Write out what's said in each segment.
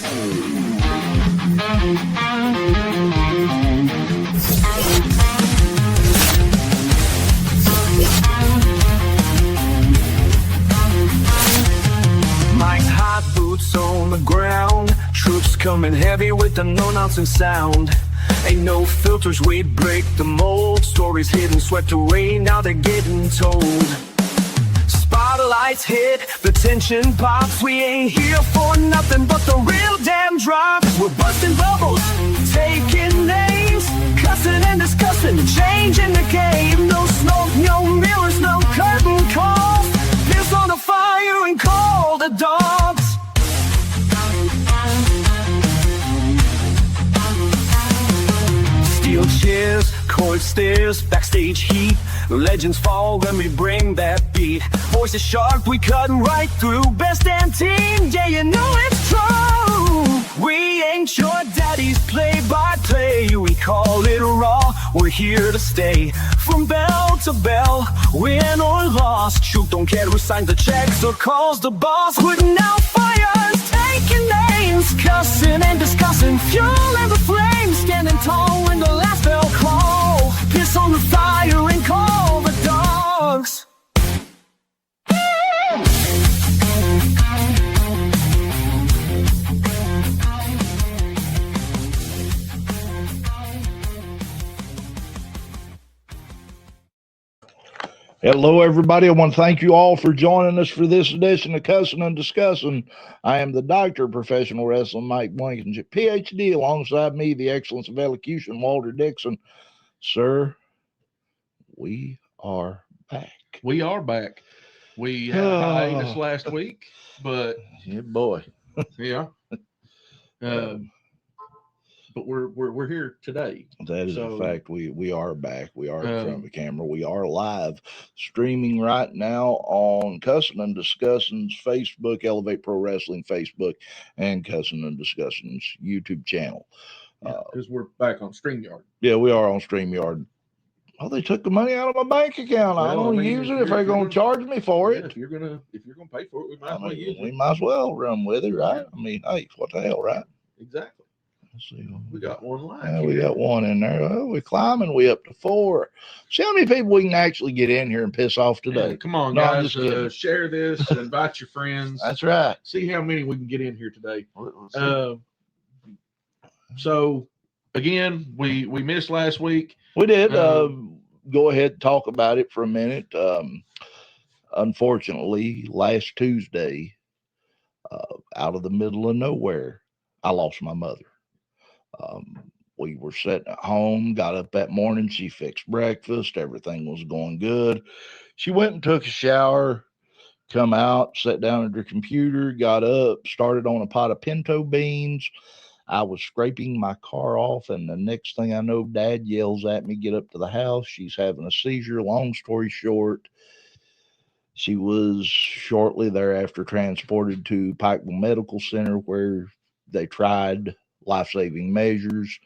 Mike's hot boots on the ground, troops coming heavy with the no-nonsense sound. Ain't no filters, we break the mold. Stories hidden, swept away, now they're getting told. Spotlights hit, the tension pops. We ain't here for nothing but the real damn drops. We're busting bubbles, taking names, cussing and discussing, changing the game. No smoke, no mirrors, no curtain calls. Piss on the fire and call the dogs. Steel chairs, court stairs, backstage heat. Legends fall when we bring that beat. Voices sharp, we cutting right through. Best damn team, yeah, you know it's true. We ain't your daddy's play-by-play. We call it raw, we're here to stay. From bell to bell, win or loss. Shoot, don't care who signs the checks or calls the boss. Putting out fires, taking names, cussing and discussing, fueling the flames. Standing tall when the last bell call. Piss on the fire and call the dogs. Hello, everybody. I want to thank you all for joining us for this edition of Cussin Discussin. I am the doctor of professional wrestling, Mike Blankenship, PhD, alongside me, the excellence of elocution, Walter Dixon. Sir, we are back. We are back. We had a hiatus last week, but yeah, boy, yeah. But we're here today. That is a fact. We are back. We are in front of the camera. We are live streaming right now on Cussin Discussin's Facebook, Elevate Pro Wrestling Facebook, and Cussin Discussin's YouTube channel. Because we're back on StreamYard. Yeah, we are on StreamYard. Oh, they took the money out of my bank account. I don't use it if they're going to charge me for it. If you're gonna pay for it, we might as well use it. We might as well run with it, right? I mean, hey, what the hell, right? Exactly. Let's see. We got one live. Yeah, we got one in there. Oh, we're climbing. We up to 4. See how many people we can actually get in here and piss off today. Yeah, come on, guys. Share this. Invite your friends. That's right. See how many we can get in here today. So, again, we missed last week. We did. Go ahead and talk about it for a minute. Unfortunately, last Tuesday, out of the middle of nowhere, I lost my mother. We were sitting at home, got up that morning. She fixed breakfast. Everything was going good. She went and took a shower, come out, sat down at her computer, got up, started on a pot of pinto beans. I was scraping my car off, and the next thing I know, Dad yells at me, get up to the house. She's having a seizure. Long story short, she was shortly thereafter transported to Pikeville Medical Center, where they tried life-saving measures,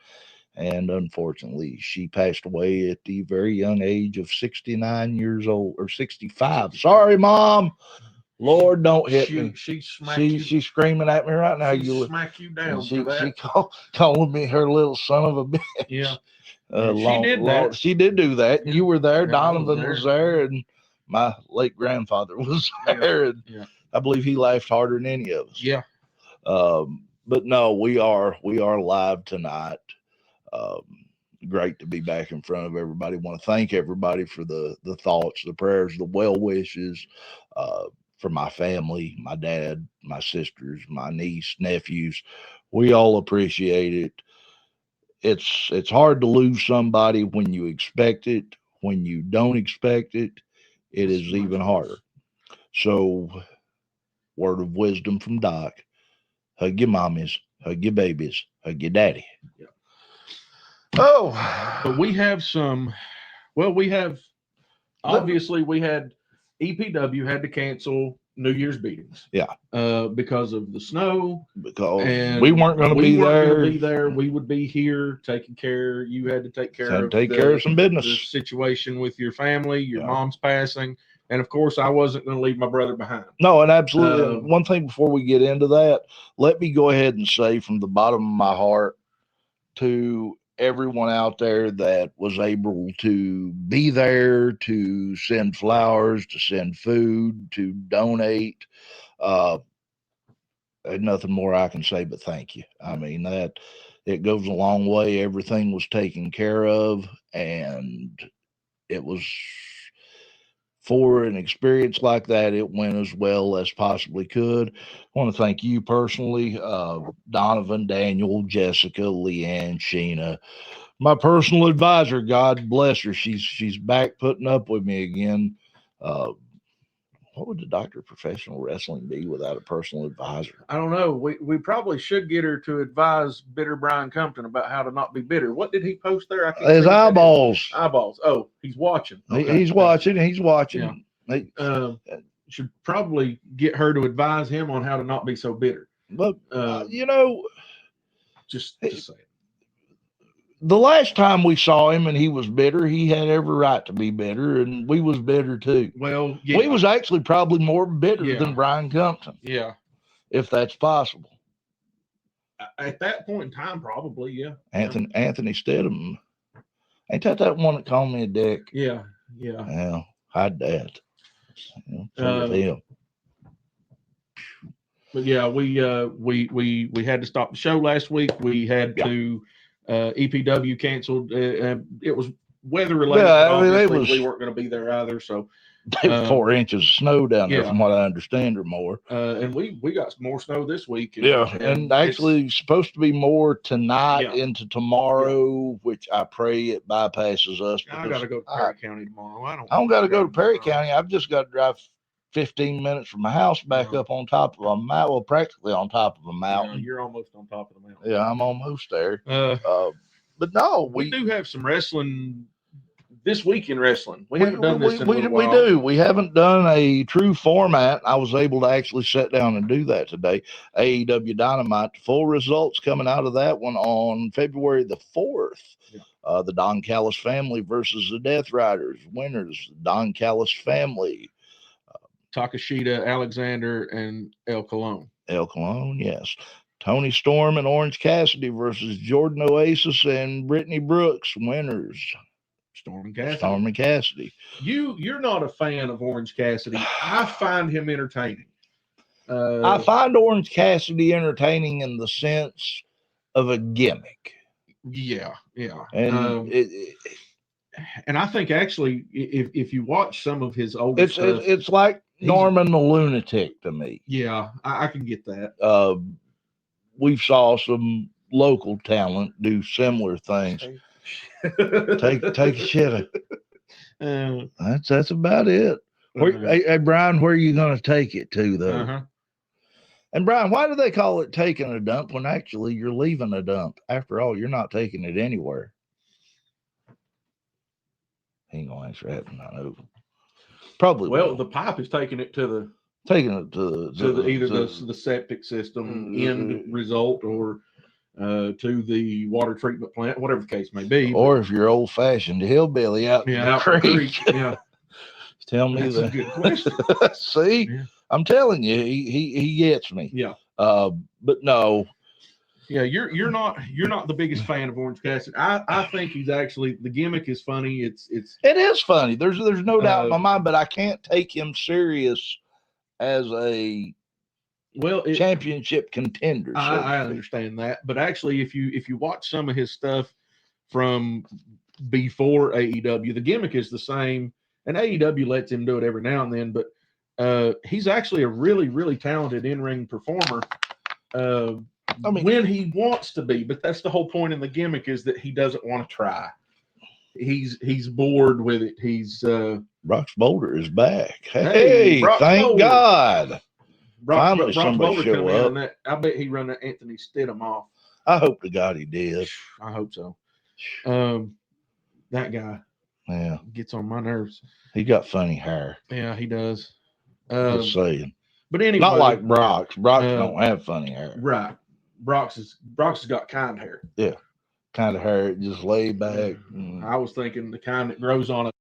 and unfortunately, she passed away at the very young age of 69 years old, or 65. Sorry, Mom. Lord, don't hit me. She's screaming at me right now. She smack you down for that. She called me her little son of a bitch. Yeah. She did that. She did do that. You were there. Donovan was there, and my late grandfather was there. And I believe he laughed harder than any of us. Yeah. But no, we are live tonight. Great to be back in front of everybody. Want to thank everybody for the thoughts, the prayers, the well wishes, for my family, my dad, my sisters, my niece, nephews. We all appreciate it. It's hard to lose somebody when you expect it. When you don't expect it, it is even harder. So, word of wisdom from Doc: hug your mommies, hug your babies, hug your daddy. Yeah. Oh, but we have some. Well, we have. Obviously, we had EPW had to cancel New Year's beatings. Yeah. Because of the snow. Because we weren't going to be there. We would be here taking care. You had to take care of some business. The situation with your family, your mom's passing. And of course, I wasn't going to leave my brother behind. No, and absolutely. One thing before we get into that, let me go ahead and say from the bottom of my heart to everyone out there that was able to be there, to send flowers, to send food, to donate. There's nothing more I can say but thank you. I mean, that it goes a long way. Everything was taken care of, and it was, for an experience like that, it went as well as possibly could. I want to thank you personally, Donovan, Daniel, Jessica, Leanne, Sheena, my personal advisor. God bless her. She's back putting up with me again. What would the doctor of professional wrestling be without a personal advisor? I don't know. We probably should get her to advise bitter Brian Compton about how to not be bitter. What did he post there? I can't His see eyeballs. Eyeballs. Oh, he's watching. Okay. He's watching. He's watching. Yeah. Should probably get her to advise him on how to not be so bitter. But just say it. The last time we saw him and he was bitter, he had every right to be bitter, and we was bitter too. Well, yeah. We was actually probably more bitter than Brian Compton. Yeah. If that's possible. At that point in time, probably, yeah. Anthony Stidham. Ain't that one that called me a dick? Yeah. Well, hide that. So with him. But yeah, we had to stop the show last week. We had to EPW canceled. It was weather related. Yeah, we weren't going to be there either. So 4 inches of snow down there, from what I understand, or more. And we got more snow this week. And actually supposed to be more tonight into tomorrow, which I pray it bypasses us. I got to go to Perry County tomorrow. I don't got to go to Perry County. I've just got to drive 15 minutes from my house back up on top of a mountain. Well, practically on top of a mountain. You're almost on top of the mountain. Yeah, I'm almost there. But no, we do have some wrestling this week in wrestling. We haven't done this in a while. We do. We haven't done a true format. I was able to actually sit down and do that today. AEW Dynamite. Full results coming out of that one on February the 4th. Yeah. The Don Callis family versus the Death Riders. Winners, Don Callis family. Takashita, Alexander, and El Colon. El Colon, yes. Tony Storm and Orange Cassidy versus Jordan Oasis and Brittany Brooks. Winners. Storm and Cassidy. You're not a fan of Orange Cassidy. I find him entertaining. I find Orange Cassidy entertaining in the sense of a gimmick. Yeah. And and I think actually, if you watch some of his older stuff, it's like Norman the Lunatic to me. Yeah, I can get that. We saw some local talent do similar things. Take a shit. That's about it. Hey, Brian, where are you going to take it to, though? And Brian, why do they call it taking a dump when actually you're leaving a dump? After all, you're not taking it anywhere. He ain't gonna answer that, I know. Probably. Well, the pipe is taking it to the septic system end result, or to the water treatment plant, whatever the case may be. Or if you're old fashioned hillbilly out in the creek. Yeah. Tell me that's a good question. See, I'm telling you, he gets me. Yeah. But no. Yeah, you're not the biggest fan of Orange Cassidy. I think he's actually, the gimmick is funny. It is funny. There's no doubt in my mind, but I can't take him serious as a championship contender. I understand that, but actually, if you watch some of his stuff from before AEW, the gimmick is the same, and AEW lets him do it every now and then. But he's actually a really, really talented in-ring performer. When he wants to be, but that's the whole point in the gimmick, is that he doesn't want to try. He's bored with it. He's Brock's Boulder is back. Hey, thank Boulder. God. Finally somebody show up. I bet he run that Anthony Stidham off. I hope to God he did. I hope so. That guy gets on my nerves. He got funny hair. Yeah, he does. Just saying. But anyway, not like Brock's. Brock's don't have funny hair. Right. Brock's has got kind hair. Yeah. Kind of hair, just laid back. I was thinking the kind that grows on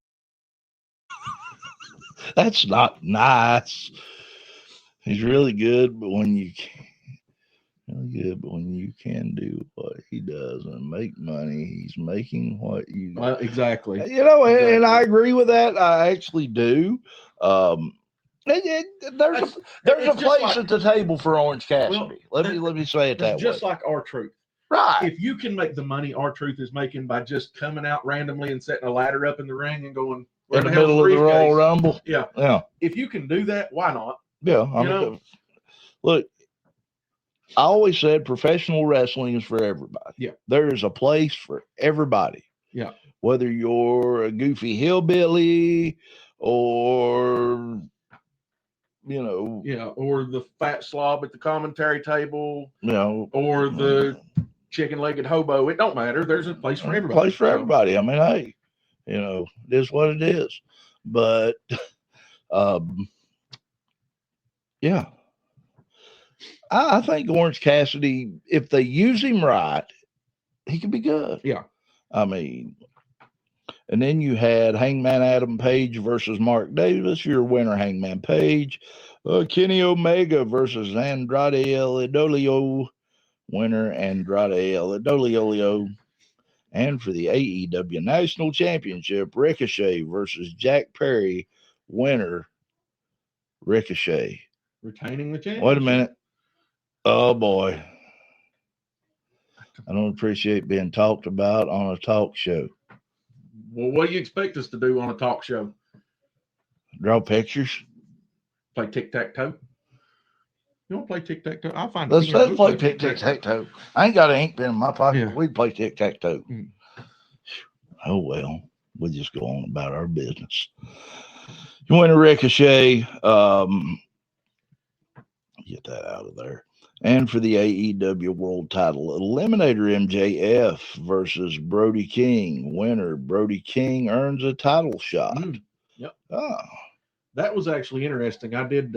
That's not nice. He's really good, but when you can do what he does and make money, he's making what you. Exactly. And I agree with that. I actually do. There's a place at the table for Orange Cassidy. Let me say it that way. Just like R-Truth. Right. If you can make the money R-Truth is making by just coming out randomly and setting a ladder up in the ring and going in the middle of the Royal Rumble. Yeah. If you can do that, why not? Yeah. Look, I always said professional wrestling is for everybody. Yeah. There is a place for everybody. Yeah. Whether you're a goofy hillbilly or or the fat slob at the commentary table, or the chicken-legged hobo. It don't matter. There's a place for everybody. Place for everybody. I mean, hey, it is what it is. But, yeah, I think Orange Cassidy, if they use him right, he could be good. Yeah. I mean, and then you had Hangman Adam Page versus Mark Davis. Your winner, Hangman Page. Kenny Omega versus Andrade El Idolio. Winner, Andrade El Idolio. And for the AEW National Championship, Ricochet versus Jack Perry. Winner, Ricochet. Retaining the championship. Wait a minute. Oh, boy. I don't appreciate being talked about on a talk show. Well, what do you expect us to do on a talk show? Draw pictures? Play tic-tac-toe? You want to play tic-tac-toe? I'll find Let's play tic-tac-toe. I ain't got an ink pen in my pocket. Yeah. We'd play tic-tac-toe. Oh, well. We'll just go on about our business. You win a Ricochet. Get that out of there. And for the AEW World Title, Eliminator MJF versus Brody King. Winner, Brody King earns a title shot. Yep. Oh. That was actually interesting. I did.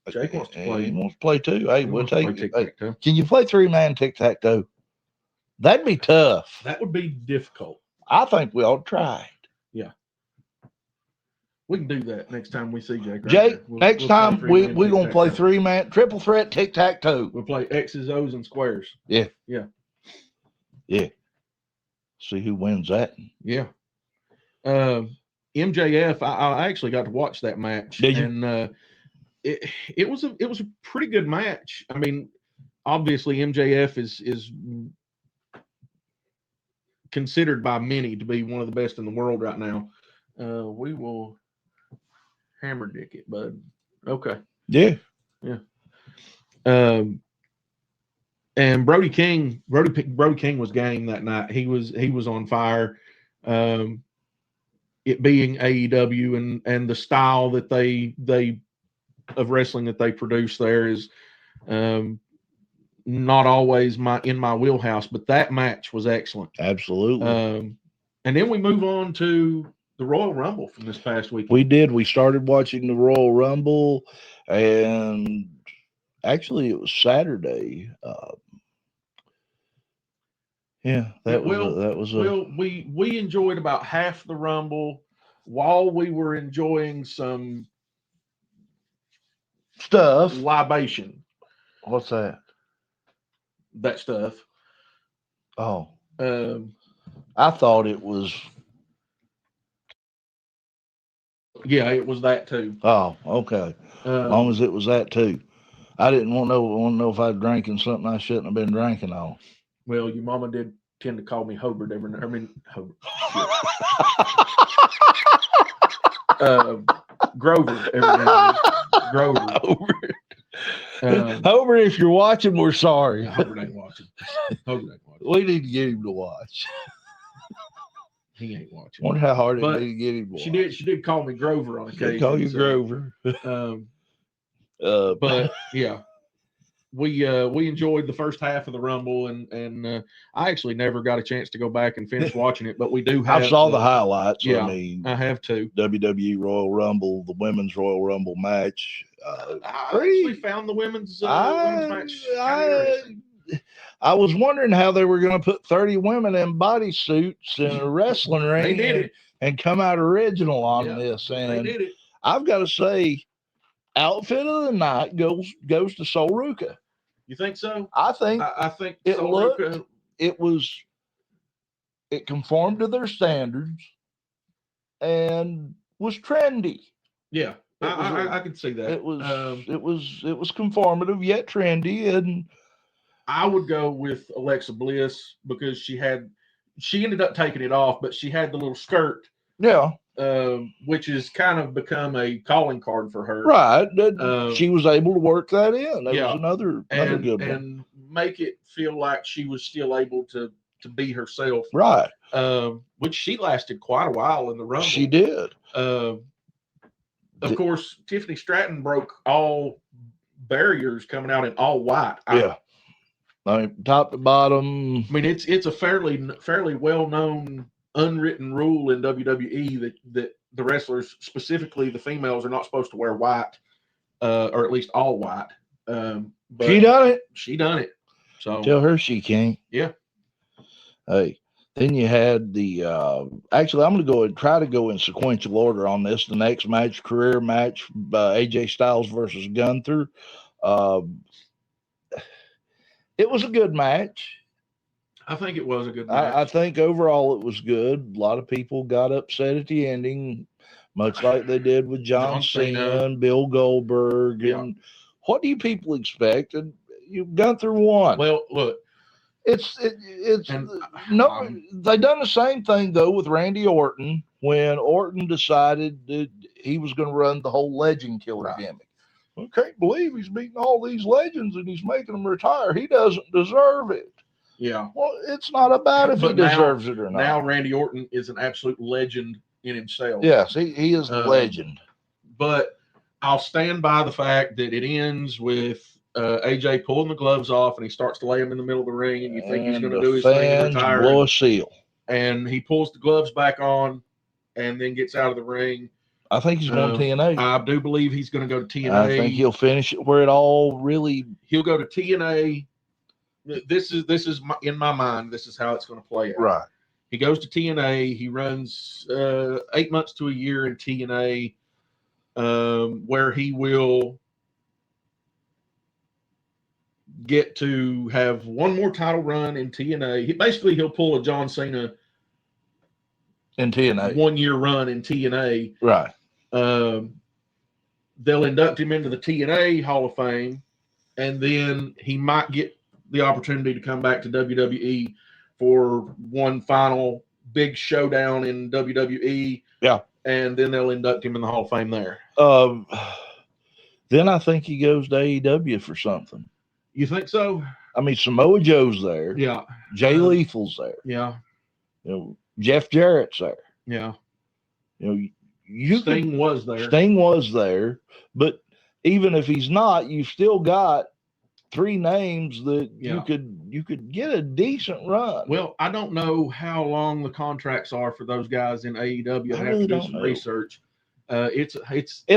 Jake wants to play. He wants to play too. Hey, we'll take it. Tic-tac-toe. Can you play 3-man tic-tac-toe? That'd be tough. That would be difficult. I think we ought to try it. Yeah. We can do that next time we see Jake. Jake, next time we're going to play 3-man, triple threat tic-tac-toe. We'll play X's, O's, and squares. Yeah. Yeah. Yeah. See who wins that. Yeah. MJF, I actually got to watch that match. Did you? And it was a pretty good match. I mean, obviously MJF is considered by many to be one of the best in the world right now. We will hammer dick it, bud. Okay. Yeah. Yeah. And Brody King was game that night. He was on fire. It being AEW and the style that they of wrestling that they produce there is not always in my wheelhouse, but that match was excellent. Absolutely. And then we move on to the Royal Rumble from this past weekend. We did. We started watching the Royal Rumble, and actually it was Saturday. We enjoyed about half the Rumble while we were enjoying some stuff. Libation. What's that? That stuff. Oh. I thought it was. Yeah, it was that too. Oh, okay. As long as it was that too. I didn't want to know if I was drinking something I shouldn't have been drinking on. Well, your mama did tend to call me Hobart every now. Grover every now and Grover. Hobart, if you're watching, we're sorry. Hobart ain't watching. We need to get him to watch. He ain't watching. Wonder how hard it is to get him to watch. She did call me Grover on occasion. She call you Grover. But yeah. We enjoyed the first half of the Rumble, and I actually never got a chance to go back and finish watching it, but we do have. I saw the highlights. Yeah, I mean, I have too. WWE Royal Rumble, the women's Royal Rumble match. I actually found the women's match. I was wondering how they were going to put 30 women in bodysuits in a wrestling ring. They did it and come out original on this, and they did it. I've got to say, outfit of the night goes to Solruka. You think so? I think I think it looked, Solruka, it conformed to their standards and was trendy. yeah, I can see that. It was conformative yet trendy, and I would go with Alexa Bliss because she ended up taking it off, but she had the little skirt, yeah, which has kind of become a calling card for her. right. She was able to work that in. That yeah, was another good one, and make it feel like she was still able to be herself, right? Which she lasted quite a while in the Rumble. She did. Of course, Tiffany Stratton broke all barriers coming out in all white. Yeah. I mean, top to bottom. I mean, it's a fairly well-known unwritten rule in WWE that the wrestlers, specifically the females, are not supposed to wear white, or at least all white. But she done it. She done it. So tell her she can't. Yeah. Hey, then you had the actually, I'm going to go and try to go in sequential order on this. The next match, career match, AJ Styles versus Gunther. It was a good match. I think it was a good match. I think overall it was good. A lot of people got upset at the ending, much like they did with John Cena and Bill Goldberg. Yeah. And what do you people expect? And Gunther won. Well, look, they done the same thing though with Randy Orton when Orton decided that he was going to run the whole legend killer gimmick. I can't believe he's beating all these legends and he's making them retire. He doesn't deserve it. Yeah. Well, it's not about if he deserves it or not. Now Randy Orton is an absolute legend in himself. Yes, he is a legend. But I'll stand by the fact that it ends with AJ pulling the gloves off and he starts to lay him in the middle of the ring, and you think he's going to do his thing and retire. Blow a seal. And he pulls the gloves back on and then gets out of the ring. I think he's going to TNA. I do believe he's going to go to TNA. I think he'll finish it where it all really. He'll go to TNA. This is in my mind. This is how it's going to play out. Right. He goes to TNA. He runs 8 months to a year in TNA, where he will get to have one more title run in TNA. He'll pull a John Cena in TNA 1 year run in TNA. Right. They'll induct him into the TNA Hall of Fame, and then he might get the opportunity to come back to WWE for one final big showdown in WWE. Yeah. And then they'll induct him in the Hall of Fame there. Then I think he goes to AEW for something. You think so? I mean, Samoa Joe's there. Yeah. Jay Lethal's there. Yeah. Jeff Jarrett's there. Yeah. Sting was there. Sting was there, but even if he's not, you've still got three names that you could get a decent run. Well, I don't know how long the contracts are for those guys in AEW. I have to do some research. It's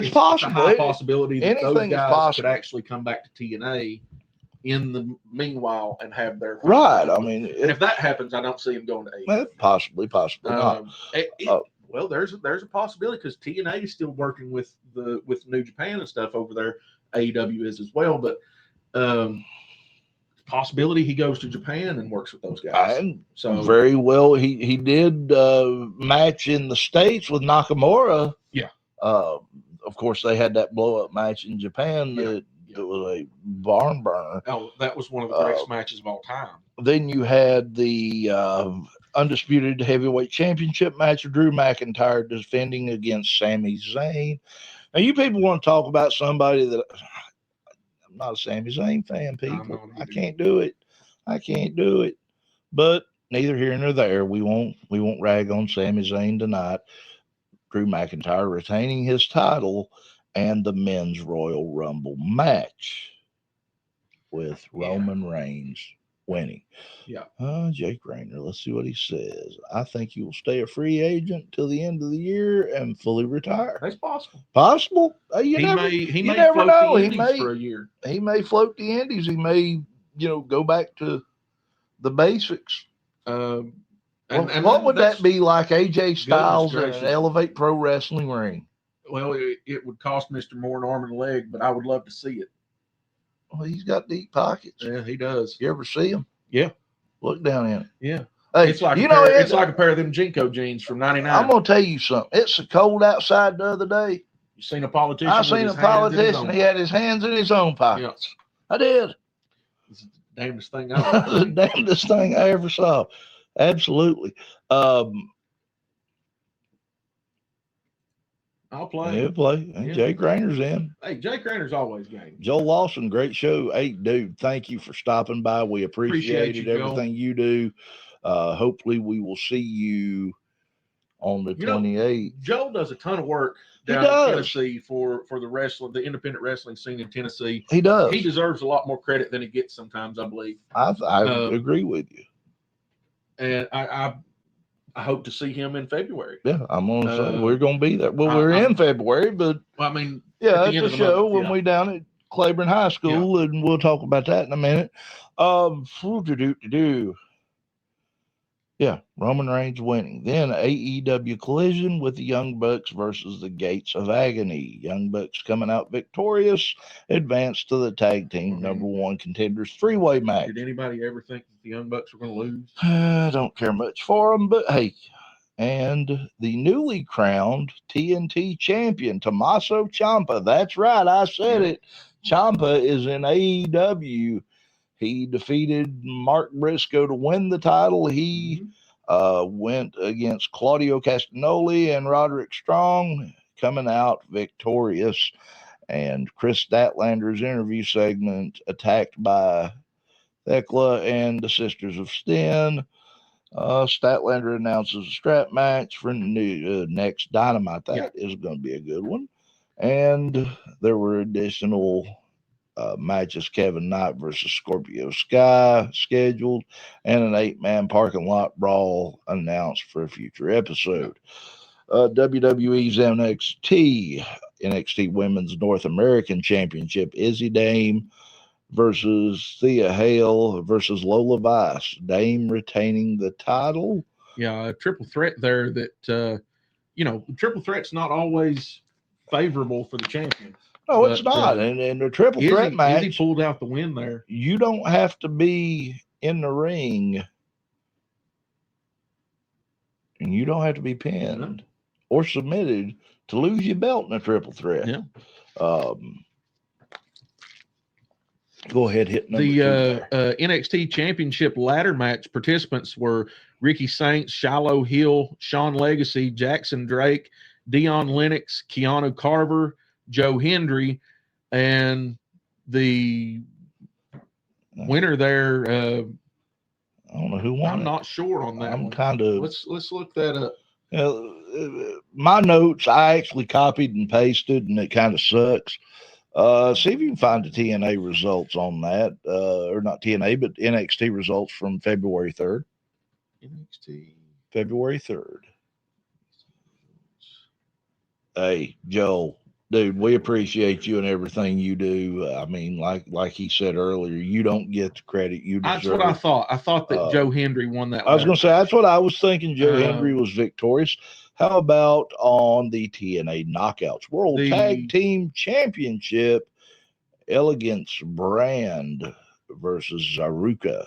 possible. A high possibility that those guys could actually come back to TNA in the meanwhile and have their right. I mean, and if that happens, I don't see him going to AEW. Possibly not. Well, there's a possibility because TNA is still working with New Japan and stuff over there. AEW is as well, but possibility he goes to Japan and works with those guys. And so very well, he did match in the States with Nakamura. Yeah. Of course, they had that blow up match in Japan. Yeah. It was a barn burner. Oh, that was one of the greatest matches of all time. Then you had the undisputed heavyweight championship match of Drew McIntyre defending against Sami Zayn. Now, you people want to talk about somebody that I'm not a Sami Zayn fan, people. I can't do it. But neither here nor there. We won't rag on Sami Zayn tonight. Drew McIntyre retaining his title and the men's Royal Rumble match with Roman Reigns winning. Yeah. Jake Rayner, let's see what he says. I think he will stay a free agent till the end of the year and fully retire. That's possible. Possible? You never know. He may for a year. He may float the Indies. He may, go back to the basics. What would that be like? AJ Styles in an Elevate Pro Wrestling ring. Well, it would cost Mr. Moore an arm and a leg, but I would love to see it. Well, he's got deep pockets. Yeah, he does. You ever see him? Yeah. Look down in it. Yeah. Hey, It's like it's like a pair of them Jinko jeans from '99. I'm gonna tell you something. It's so cold outside the other day. You seen a politician? I seen a politician. He had his hands in his own pockets. Yeah. I did. It's the damnedest thing I ever the damnedest thing I ever saw. Absolutely. I'll play. He'll play. And Jay Crainer's in. Hey, Jay Crainer's always game. Joe Lawson, great show. Hey, dude, thank you for stopping by. We appreciate everything you do. Hopefully we will see you on the 28th. Joe does a ton of work down in Tennessee for the independent wrestling scene in Tennessee. He does. He deserves a lot more credit than he gets sometimes, I believe. I agree with you. And I hope to see him in February. Yeah, I'm gonna say we're gonna be there. Well, we're in February, but I mean, yeah, it's a show when we down at Claiborne High School, and we'll talk about that in a minute. Yeah, Roman Reigns winning. Then AEW Collision with the Young Bucks versus the Gates of Agony. Young Bucks coming out victorious, advanced to the tag team #1 contenders 3-way match. Did anybody ever think that the Young Bucks were going to lose? I don't care much for them, but hey. And the newly crowned TNT champion, Tommaso Ciampa. That's right, I said it. Ciampa is in AEW. He defeated Mark Briscoe to win the title. He went against Claudio Castagnoli and Roderick Strong, coming out victorious. And Chris Statlander's interview segment, attacked by Thekla and the Sisters of Sten. Statlander announces a strap match for next Dynamite. That is going to be a good one. And there were additional matches: Kevin Knight versus Scorpio Sky scheduled, and an 8-man parking lot brawl announced for a future episode. WWE's NXT Women's North American Championship, Izzy Dame versus Thea Hale versus Lola Vice. Dame retaining the title. Yeah, a triple threat there that, triple threat's not always favorable for the champion. No, it's not. And the triple threat match, Izzy pulled out the win there. You don't have to be in the ring, and you don't have to be pinned or submitted to lose your belt in a triple threat. Yeah. Go ahead, hit number the NXT Championship ladder match participants were Ricky Saints, Shiloh Hill, Sean Legacy, Jackson Drake, Dion Lennox, Keanu Carver, Joe Hendry, and the winner there. I don't know who won. I'm not sure on that. I'm kind of. Let's look that up. My notes I actually copied and pasted, and it kind of sucks. See if you can find the TNA results on that, or not TNA, but NXT results from February 3rd. NXT February 3rd. Hey, Joel, dude, we appreciate you and everything you do. I mean, like he said earlier, you don't get the credit you deserve. That's what I thought. I thought that Joe Hendry won that. I was going to say, that's what I was thinking. Joe Hendry was victorious. How about on the TNA Knockouts World Tag Team Championship, Elegance Brand versus Zaruka?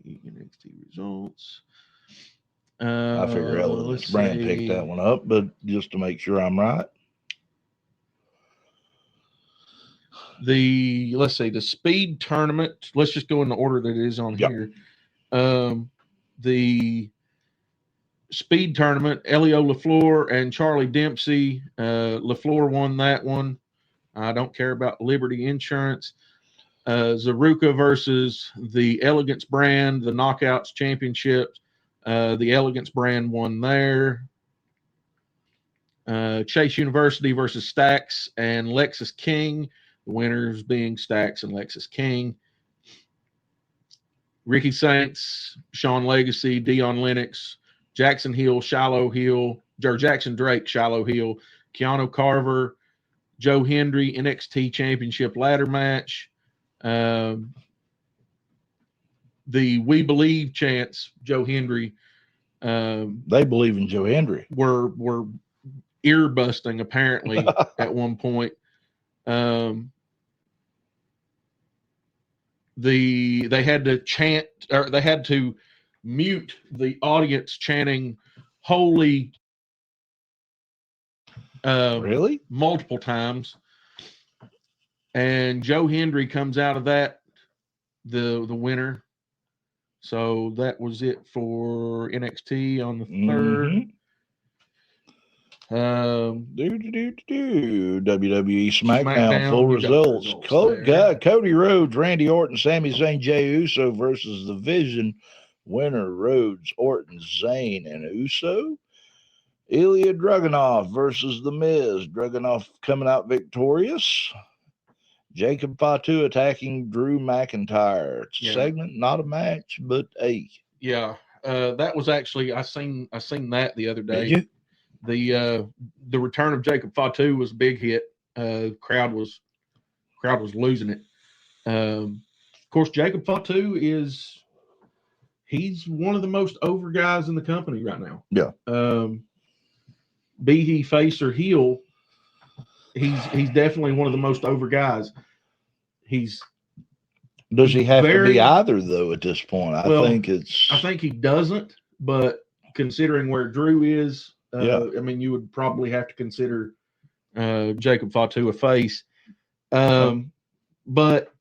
NXT results. I figure Elegance Brand picked that one up, but just to make sure I'm right. The speed tournament. Let's just go in the order that it is on here. The speed tournament, Elio LaFleur and Charlie Dempsey. LaFleur won that one. I don't care about Liberty Insurance. Zaruka versus the Elegance Brand, the Knockouts Championship. The Elegance Brand won there. Chase University versus Stax and Lexus King. The winners being Stax and Lexus King. Ricky Saints, Sean Legacy, Dion Lennox, Jackson Hill, Shiloh Hill, or Jackson Drake, Shiloh Hill, Keanu Carver, Joe Hendry, NXT Championship ladder match. The We Believe chants, Joe Hendry They believe in Joe Hendry. were ear busting apparently at one point. They had to chant, or they had to mute the audience chanting "Holy!" Really? multiple times, and Joe Hendry comes out of that the winner. So that was it for NXT on the 3rd. WWE SmackDown full results. Cody Rhodes, Randy Orton, Sami Zayn, Jey Uso versus the Vision. Winner Rhodes, Orton, Zayn, and Uso. Ilya Dragunov versus The Miz. Dragunov coming out victorious. Jacob Fatu attacking Drew McIntyre. It's a segment, not a match, but yeah. That was actually I seen that the other day. Did you? The return of Jacob Fatu was a big hit. Crowd was losing it. Of course, Jacob Fatu he's one of the most over guys in the company right now. Yeah. Be he face or heel, he's definitely one of the most over guys. Does he have to be either though at this point? I think he doesn't, but considering where Drew is, I mean, you would probably have to consider Jacob Fatu a face. But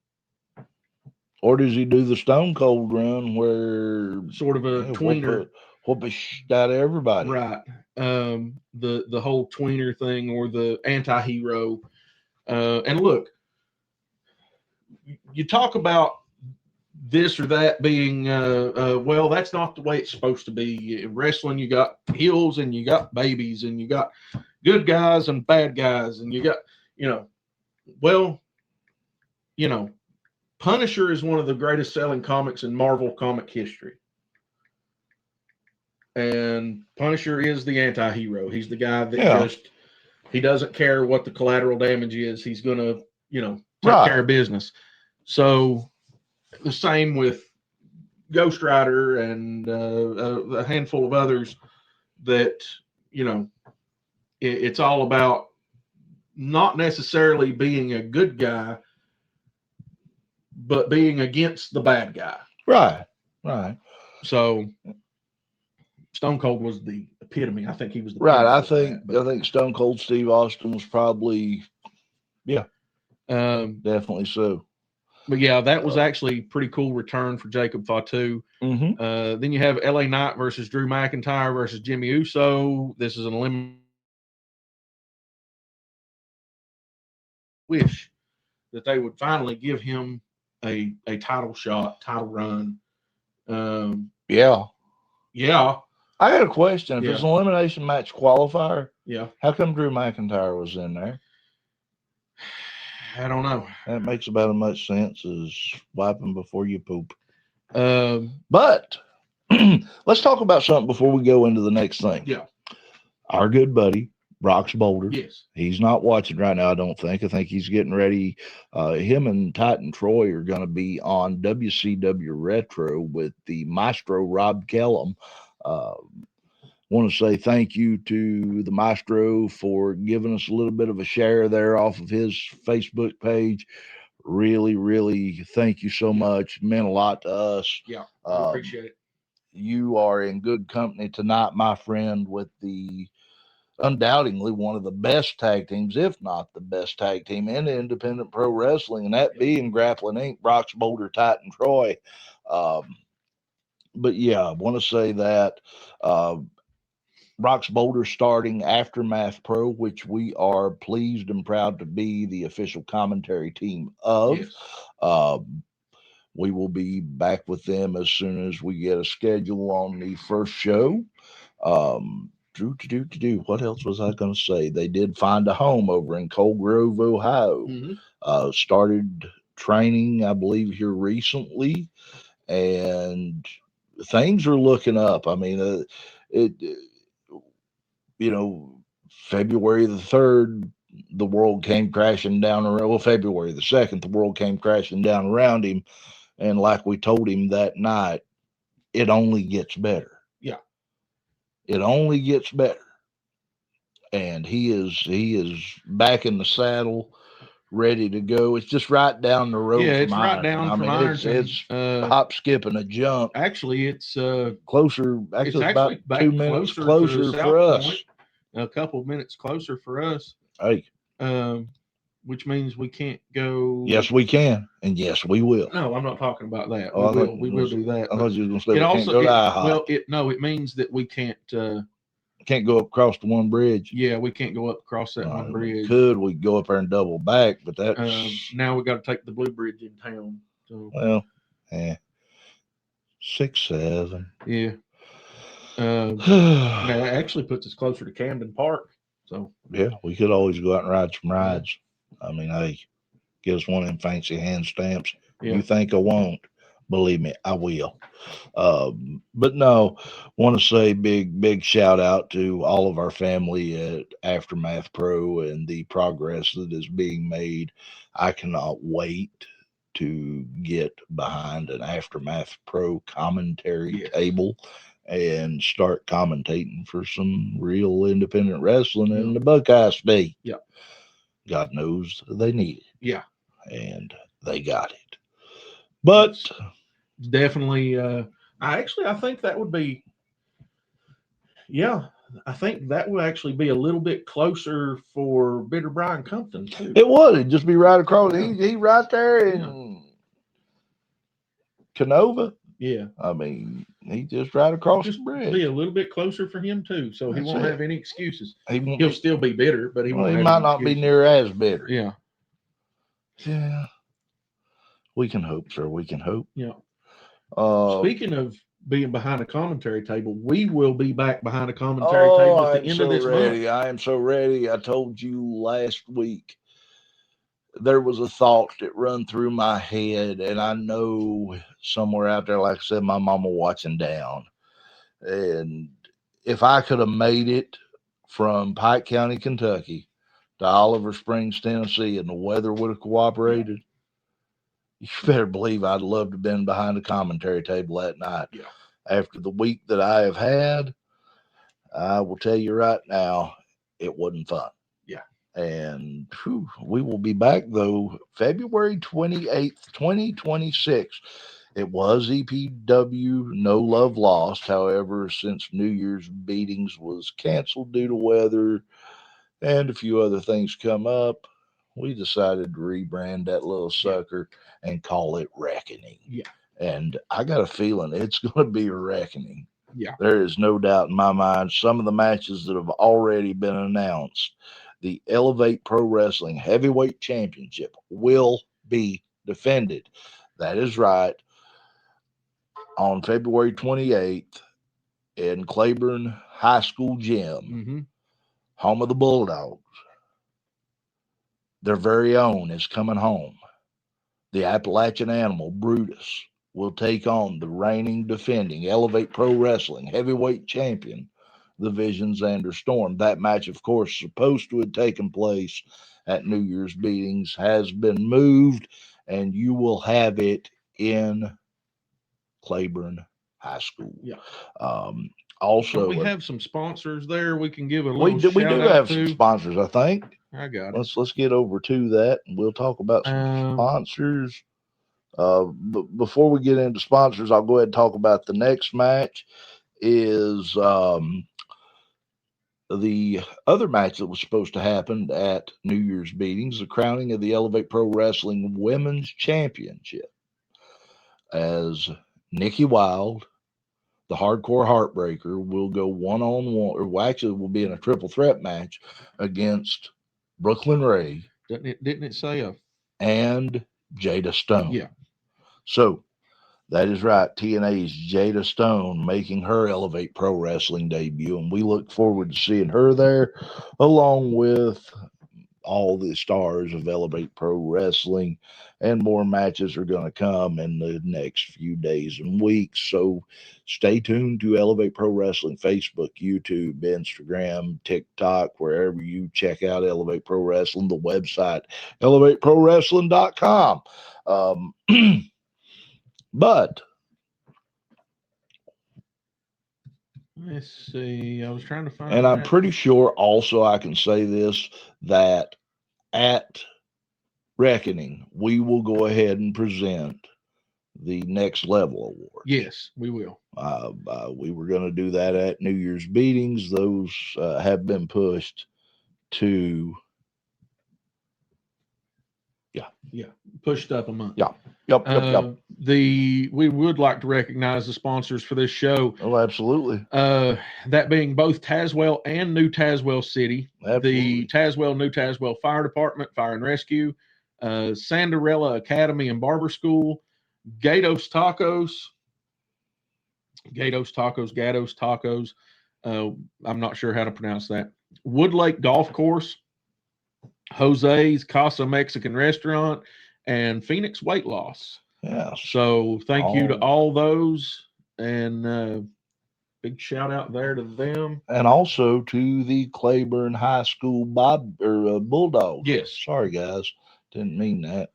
or does he do the Stone Cold run where sort of a tweener, whoop a shit out of everybody? Right. The whole tweener thing, or the anti-hero. And look, you talk about this or that being well, that's not the way it's supposed to be. In wrestling, you got heels and you got babies and you got good guys and bad guys, and you got, Punisher is one of the greatest selling comics in Marvel comic history. And Punisher is the anti-hero. He's the guy that he doesn't care what the collateral damage is. He's going to, take care of business. So the same with Ghost Rider and a handful of others that, it's all about not necessarily being a good guy, but being against the bad guy. Right. So Stone Cold was the epitome. I think he was the I think Stone Cold Steve Austin was probably, definitely so. But that was actually pretty cool return for Jacob Fatu. Mm-hmm. Then you have LA Knight versus Drew McIntyre versus Jimmy Uso. This is an elimination. Wish that they would finally give him a title run. Yeah. I got a question. If it's an elimination match qualifier, how come Drew McIntyre was in there? I don't know. That makes about as much sense as wiping before you poop. But let's talk about something before we go into the next thing. Yeah. Our good buddy, Brox Boulder. Yes. He's not watching right now, I don't think. I think he's getting ready. Him and Titan Troy are going to be on WCW Retro with the Maestro Rob Kellum. Want to say thank you to the Maestro for giving us a little bit of a share there off of his Facebook page. Really, really thank you so much. It meant a lot to us. Yeah, appreciate it. You are in good company tonight, my friend, with the undoubtedly one of the best tag teams, if not the best tag team in independent pro wrestling, and that being Grappling Inc., Brox Boulder, Titan Troy. But I want to say that Brox Boulder starting Aftermath Pro, which we are pleased and proud to be the official commentary team of. Yes. We will be back with them as soon as we get a schedule on the first show. What else was I going to say? They did find a home over in Cold Grove, Ohio. Mm-hmm. Started training, I believe, here recently, and things are looking up. I mean, February the 3rd, the world came crashing down around. Well, February the 2nd, the world came crashing down around him, and like we told him that night, it only gets better. Yeah. It only gets better. And he is back in the saddle, ready to go. It's just right down the road. Yeah, from it's right Ironton. down I from mean, Ironton. It's hop, skip, and a jump. Actually, it's Closer. Actually, it's about back 2 minutes closer to closer South for us. Point, a couple minutes closer for us. Hey, which means we can't go. yes, we can, and yes, we will. No, I'm not talking about that. Oh, We will do that. I thought you were going to say It we also can't go to IHOP. Well, it means that we can't. Can't go across the one bridge. Yeah, we can't go up across that one bridge. We go up there and double back, but that's now we got to take the blue bridge in town. So well, 6, 7. Yeah. That actually puts us closer to Camden Park. So yeah, we could always go out and ride some rides. I mean, hey, get us one of them fancy hand stamps. Yeah. You think I won't? Believe me, I will. But no, want to say big shout out to all of our family at Aftermath Pro and the progress that is being made. I cannot wait to get behind an Aftermath Pro commentary table and start commentating for some real independent wrestling in the Buckeye State. Yeah. God knows they need it. Yeah. And they got it. But definitely, I think that would be, I think that would actually be a little bit closer for Bitter Brian Compton too. It would. It'd just be right across. He right there in Canova. Yeah. I mean, he just right across the bridge. Be a little bit closer for him too, so he won't have any excuses. He'll still be bitter, but he might not be near as bitter. Yeah. Yeah. We can hope, sir. We can hope. Yeah. Speaking of being behind a commentary table, we will be back behind a commentary table at the end of this month. I am so ready. I told you last week there was a thought that run through my head, and I know somewhere out there, like I said, my mama watching down. And if I could have made it from Pike County, Kentucky to Oliver Springs, Tennessee, and the weather would have cooperated, you better believe I'd love to have been behind a commentary table that night. Yeah. After the week that I have had, I will tell you right now, it wasn't fun. Yeah. And we will be back, though, February 28th, 2026. It was EPW No Love Lost. However, since New Year's Beatings was canceled due to weather and a few other things come up, we decided to rebrand that little sucker and call it Reckoning. Yeah. And I got a feeling it's going to be a reckoning. Yeah. There is no doubt in my mind. Some of the matches that have already been announced, the Elevate Pro Wrestling Heavyweight Championship will be defended. That is right. On February 28th in Claiborne High School Gym, home of the Bulldogs. Their very own is coming home. The Appalachian Animal, Brutus, will take on the reigning, defending Elevate Pro Wrestling heavyweight champion, the Vision Xander Storm. That match, of course, supposed to have taken place at New Year's Beatings, has been moved, and you will have it in Claiborne High School. Yeah. Also, we have some sponsors there. We can give a little. We do have some sponsors, I think. I got it. Let's get over to that, and we'll talk about some sponsors. Before we get into sponsors, I'll go ahead and talk about the next match. Is the other match that was supposed to happen at New Year's Beatings, the crowning of the Elevate Pro Wrestling Women's Championship, as Nikki Wilde, the Hardcore Heartbreaker, will go one-on-one, or actually will be in a triple threat match against Brooklyn Ray. Didn't it say and Jada Stone? Yeah. So that is right. TNA's Jada Stone making her Elevate Pro Wrestling debut, and we look forward to seeing her there, along with all the stars of Elevate Pro Wrestling, and more matches are going to come in the next few days and weeks. So stay tuned to Elevate Pro Wrestling, Facebook, YouTube, Instagram, TikTok, wherever you check out Elevate Pro Wrestling, the website, elevateprowrestling.com. But Let's see. I was trying to find And I'm that. pretty sure also I can say this, that at Reckoning, we will go ahead and present the Next Level Award. Yes, we will. We were going to do that at New Year's meetings. Those have been pushed to, Pushed up a month. Yeah. Yep. We would like to recognize the sponsors for this show. Oh, absolutely. That being both Tazewell and New Tazewell City. Absolutely. The Tazewell, New Tazewell Fire Department, Fire and Rescue, Sandarella Academy and Barber School, Gatos Tacos. I'm not sure how to pronounce that. Wood Lake Golf Course, Jose's Casa Mexican Restaurant, and Phoenix Weight Loss. Yeah. So thank you to all those, and big shout out there to them. And also to the Claiborne High School Bulldogs. Yes. Sorry, guys. Didn't mean that.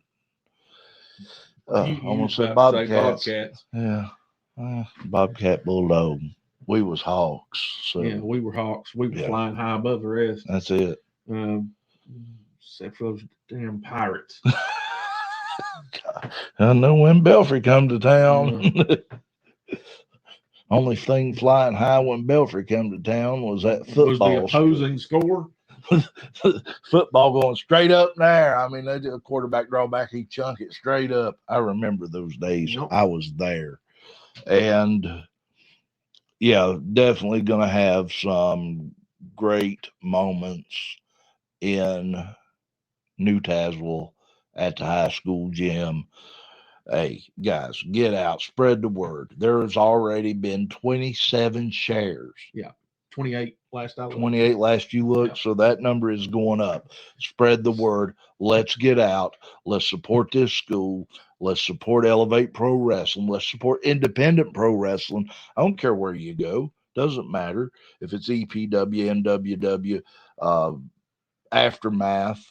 You Almost was said about to say Bobcats. Yeah. Bobcat Bulldog. We was Hawks. So Yeah, we were Hawks. We were flying high above the rest. that's it. Except for those damn Pirates. I know when Belfry come to town. Only thing flying high when Belfry come to town was that football. Was the opposing score? Football going straight up in there. I mean, they did a quarterback draw back, he chunk it straight up. I remember those days. Yep. I was there. And yeah, definitely going to have some great moments in New Tazewell at the high school gym. Hey, guys, get out, spread the word. There has already been 27 shares. Yeah, 28 last I looked. 28 last you looked, so that number is going up. Spread the word. Let's get out. Let's support this school. Let's support Elevate Pro Wrestling. Let's support independent pro wrestling. I don't care where you go. Doesn't matter if it's EPW, NWW, Aftermath.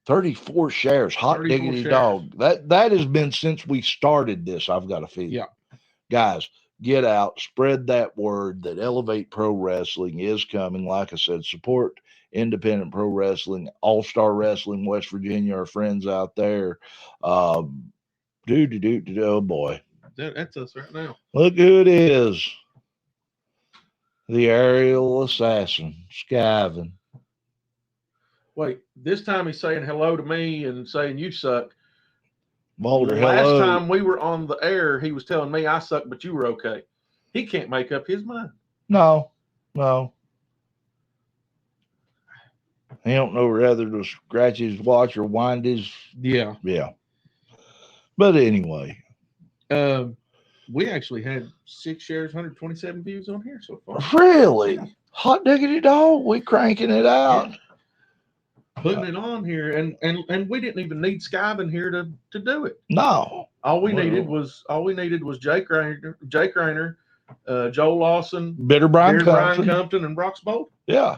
34 shares. Hot diggity dog. That has been since we started this, I've got a feeling. Yeah. Guys, get out, spread that word that Elevate Pro Wrestling is coming. Like I said, support independent pro wrestling, All-Star Wrestling, West Virginia, our friends out there. Oh boy. That's us right now. Look who it is. The aerial assassin, Skivin. Wait, this time he's saying hello to me and saying you suck. Boulder, Last hello. time we were on the air, he was telling me I suck, but you were okay. He can't make up his mind. No. He don't know whether to scratch his watch or wind his. Yeah. But anyway. We actually had 6 shares, 127 views on here so far. Really? Yeah. Hot diggity dog. We cranking it out. Yeah. Putting it on here, and we didn't even need Skivin here to do it. No. All we needed was Jake Rainer, Joel Lawson, Bitter Brian Compton, and Brock's Bolt. Yeah.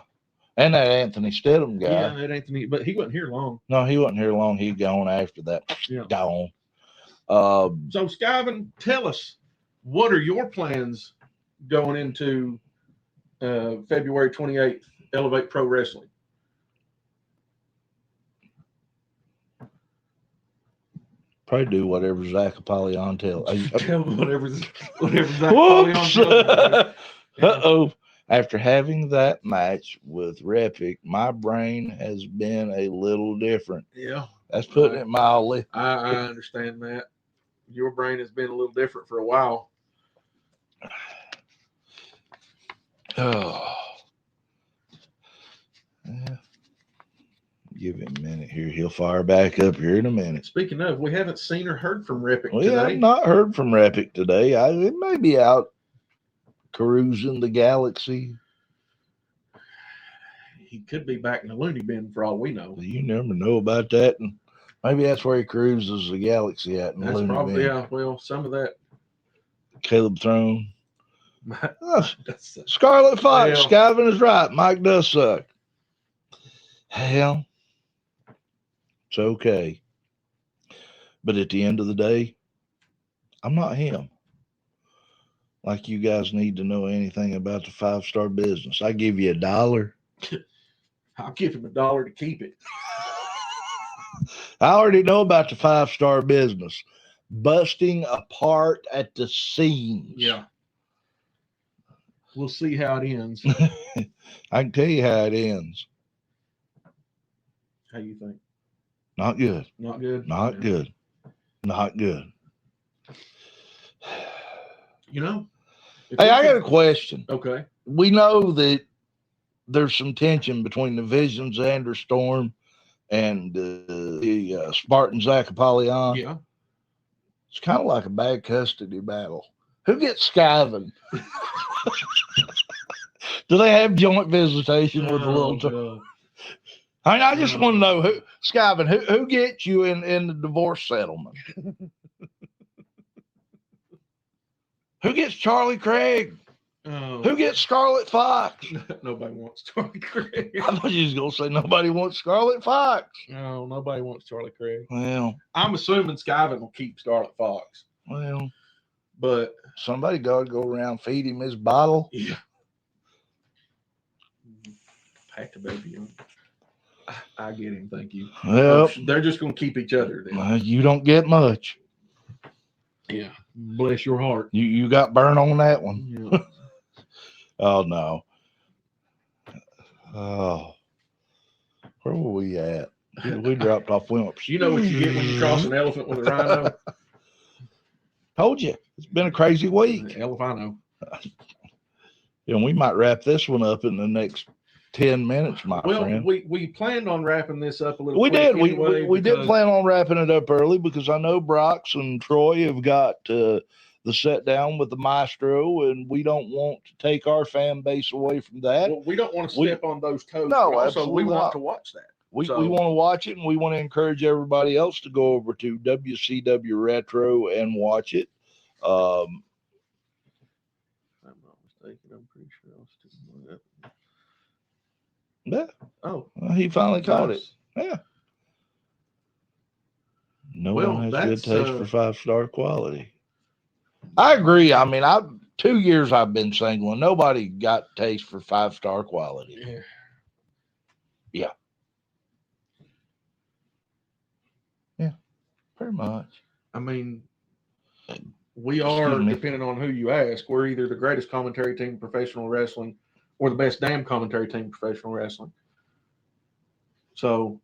And that Anthony Stidham guy. Yeah, that Anthony, but he wasn't here long. No, he wasn't here long. He gone after that. Yeah. Gone. So Skivin, tell us, what are your plans going into February 28th, Elevate Pro Wrestling? Probably do whatever Zach Apollyon tells. Tell me whatever Zach Apollyon tells. Uh-oh. After having that match with Repic, my brain has been a little different. Yeah. That's putting it mildly. I understand that. Your brain has been a little different for a while. Oh. Yeah. Give him a minute here. He'll fire back up here in a minute. Speaking of, we haven't seen or heard from Repic today. today. I've not heard from Repic today. It may be out cruising the galaxy. He could be back in the loony bin for all we know. You never know about that. And maybe that's where he cruises the galaxy at. In That's loony probably, bin. yeah. Well, some of that. Caleb Throne. Scarlet Fox. Hell. Skivin is right. Mike does suck. Hell, it's okay. But at the end of the day, I'm not him. Like you guys need to know anything about the 5-star business. I give you $1. I'll give him $1 to keep it. I already know about the 5-star business. Busting apart at the seams. Yeah. We'll see how it ends. I can tell you how it ends. How you think? Not good. Not good? Not good. Not good. You know? Hey, I got a question. Okay. We know that there's some tension between the Visions Anderstorm and the Spartans Apollyon. Yeah. It's kind of like a bad custody battle. Who gets skiving? Do they have joint visitation with the little? I mean, I just want to know who skiving. Who gets you in the divorce settlement? Who gets Charlie Craig? Who gets Scarlet Fox? Nobody wants Charlie Craig. I thought you was gonna say nobody wants Scarlet Fox. No, nobody wants Charlie Craig. Well, I'm assuming Skyvin will keep Scarlet Fox. Well, but somebody got to go around feed him his bottle. Yeah. Pack the baby on. I get him, thank you. Well, they're just gonna keep each other then. You don't get much. Yeah. Bless your heart. You got burn on that one. Yeah. Oh no. Oh, where were we at? We dropped off. You know what you get when you cross an elephant with a rhino? Told you, it's been a crazy week. Elephino. And we might wrap this one up in the next 10 minutes, my friend. We planned on wrapping this up a little. We did. Anyway, we did plan on wrapping it up early because I know Brox and Troy have got the set down with the maestro, and we don't want to take our fan base away from that. Well, we don't want to step on those toes. No, also we want to watch that. We want to watch it, and we want to encourage everybody else to go over to WCW Retro and watch it. I'm not mistaken. I'm pretty sure I was doing that. Yeah. Oh, well, he finally caught it. Yeah. No one has good taste for 5-star quality. I agree. I mean, 2 years I've been single, and nobody got taste for 5-star quality. Yeah. Yeah. Pretty much. I mean, we are, depending on who you ask, we're either the greatest commentary team in professional wrestling or the best damn commentary team in professional wrestling. So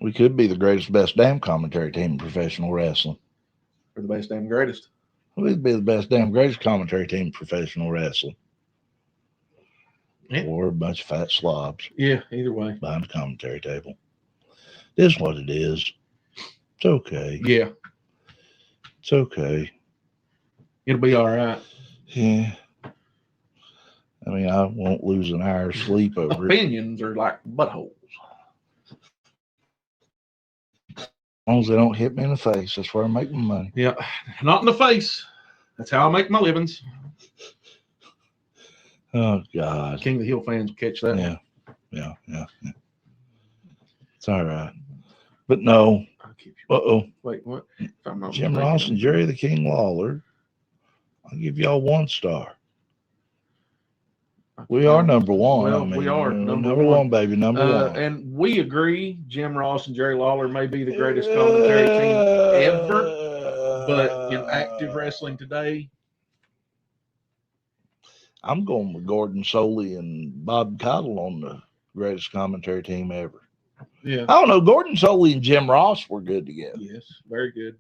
we could be the greatest, best damn commentary team in professional wrestling. Or the best damn greatest. We'd be the best damn greatest commentary team in professional wrestling. Yeah. Or a bunch of fat slobs. Yeah, either way. Behind the commentary table. It is what it is. It's okay. Yeah. It's okay. It'll be all right. Yeah. I mean, I won't lose an hour's sleep over it. Opinions are like buttholes. As long as they don't hit me in the face, that's where I make my money. Yeah, not in the face. That's how I make my livings. Oh, God. King of the Hill fans will catch that. Yeah. It's all right. But no. Uh-oh. Wait, what? Jim Ross and Jerry the King Lawler. I'll give y'all 1 star. We are number one. Well, we are number one, baby. Number one. And we agree, Jim Ross and Jerry Lawler may be the greatest commentary team ever. But in active wrestling today, I'm going with Gordon Soley and Bob Cottle on the greatest commentary team ever. Yeah. I don't know. Gordon Soley and Jim Ross were good together. Yes, very good.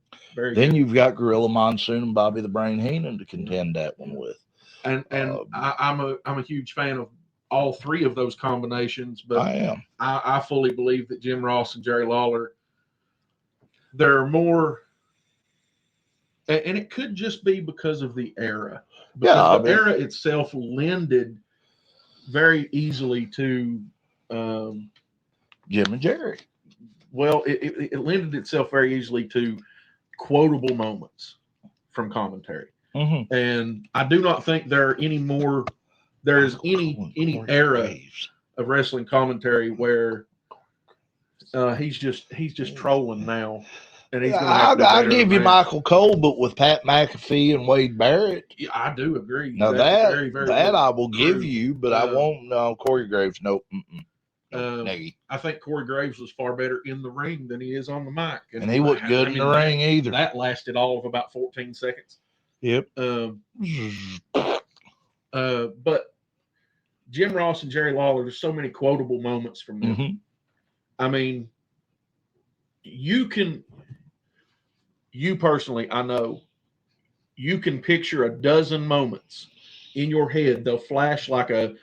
Then you've got Gorilla Monsoon and Bobby the Brain Heenan to contend that one with. And I'm a huge fan of all 3 of those combinations, but I am. I fully believe that Jim Ross and Jerry Lawler, they're more, and it could just be because of the era. Because the era itself lended very easily to Jim and Jerry. Well, it lended itself very easily to quotable moments from commentary. Mm-hmm. And I do not think there is any era of wrestling commentary where he's just trolling now. and he's going to have to be I'll better give than you that. Michael Cole, but with Pat McAfee and Wade Barrett. Yeah, I do agree. Now That's that very, very that I true. will give you, but I won't. No, Corey Graves, nope. Neggy. I think Corey Graves was far better in the ring than he is on the mic, And he wasn't good in the ring either. That lasted all of about 14 seconds. Yep. But Jim Ross and Jerry Lawler, there's so many quotable moments from them. Mm-hmm. I mean, you personally, I know, you can picture a dozen moments in your head. They'll flash like a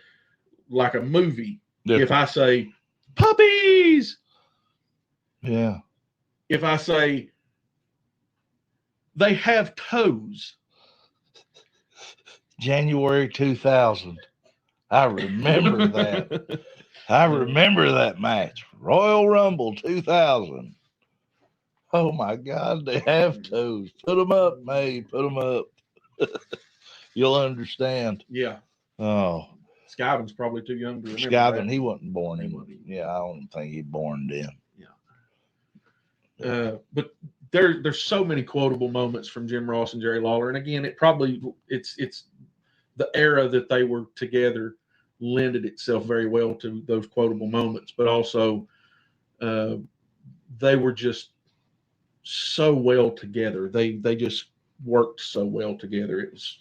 movie. Yeah. If I say puppies, Yeah. if I say they have toes, January 2000. I remember that. I remember that match. Royal Rumble 2000. Oh my God, they have toes. Put them up, May. Put them up. You'll understand. Yeah. Oh. Skyvin's probably too young to remember. Skyvin, he wasn't born in. He wasn't. Yeah, I don't think he born then. Yeah. But there's so many quotable moments from Jim Ross and Jerry Lawler, and again, it's the era that they were together lended itself very well to those quotable moments, but also they were just so well together. They just worked so well together. It was.